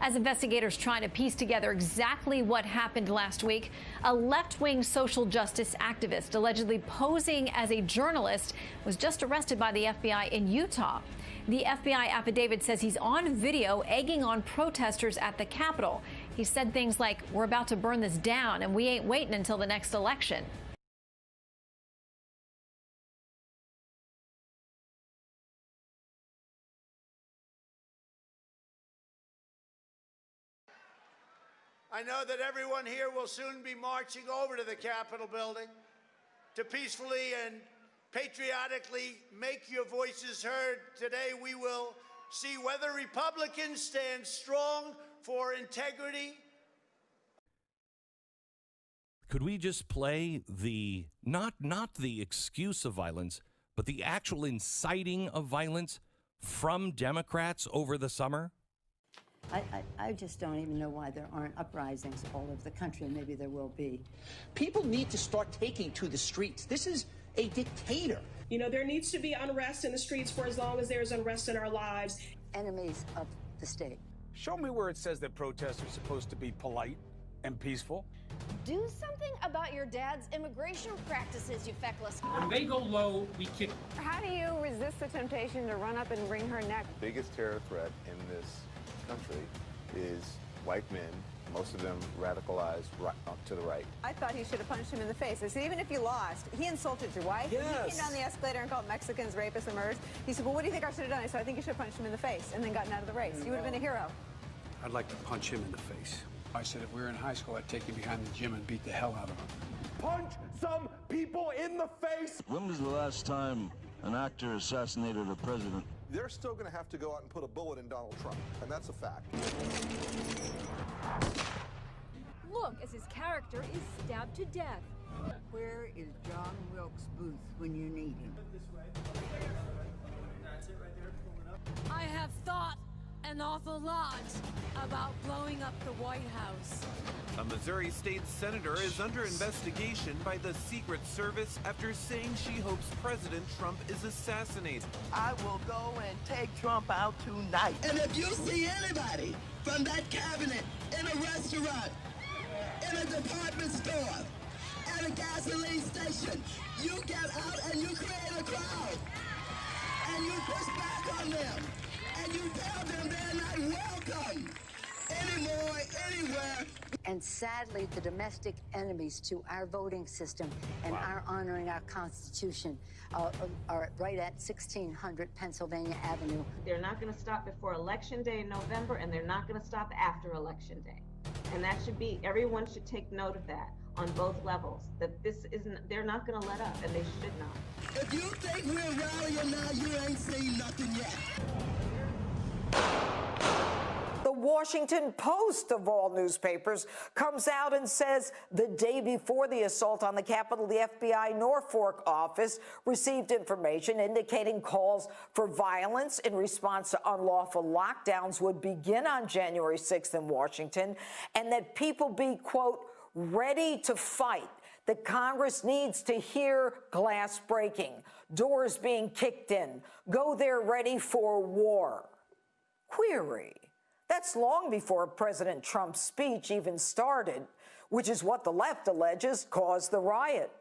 As investigators try to piece together exactly what happened last week, a left-wing social justice activist allegedly posing as a journalist was just arrested by the FBI in Utah. The FBI affidavit says he's on video egging on protesters at the Capitol. He said things like, "We're about to burn this down, and we ain't waiting until the next election." I know that everyone here will soon be marching over to the Capitol building to peacefully and patriotically make your voices heard. Today we will see whether Republicans stand strong for integrity. Could we just play the, not the excuse of violence, but the actual inciting of violence from Democrats over the summer? I just don't even know why there aren't uprisings all over the country. Maybe there will be. People need to start taking to the streets. This is a dictator. You know, there needs to be unrest in the streets for as long as there's unrest in our lives. Enemies of the state. Show me where it says that protests are supposed to be polite and peaceful. Do something about your dad's immigration practices, you feckless. When they go low, we kick. How do you resist the temptation to run up and wring her neck? The biggest terror threat in this country is white men, most of them radicalized to the right. I thought he should have punched him in the face. I said, even if you lost, he insulted your wife. Yes. He came down the escalator and called Mexicans rapists and murderers. He said, well, what do you think I should have done? I said, I think you should have punched him in the face and then gotten out of the race. You would have been a hero. I'd like to punch him in the face. I said if we were in high school, I'd take him behind the gym and beat the hell out of him. Punch some people in the face! When was the last time an actor assassinated a president? They're still going to have to go out and put a bullet in Donald Trump, and that's a fact. Look, as his character is stabbed to death. Where is John Wilkes Booth when you need him? I have thought an awful lot about blowing up the White House. A Missouri state senator is under investigation by the Secret Service after saying she hopes President Trump is assassinated. I will go and take Trump out tonight. And if you see anybody from that cabinet in a restaurant, in a department store, at a gasoline station, you get out and you create a crowd. And you push back on them. And you tell them they're not welcome anymore, anywhere. And sadly, the domestic enemies to our voting system and our honoring our Constitution are right at 1600 Pennsylvania Avenue. They're not going to stop before Election Day in November, and they're not going to stop after Election Day. And that should be, everyone should take note of that on both levels, that this isn't, they're not going to let up, and they should not. If you think we're rallying now, you ain't seen nothing yet. The Washington Post, of all newspapers, comes out and says the day before the assault on the Capitol, the FBI Norfolk office received information indicating calls for violence in response to unlawful lockdowns would begin on January 6th in Washington, and that people be, quote, ready to fight. That Congress needs to hear glass breaking, doors being kicked in, go there ready for war. Query. That's long before President Trump's speech even started, which is what the left alleges caused the riot.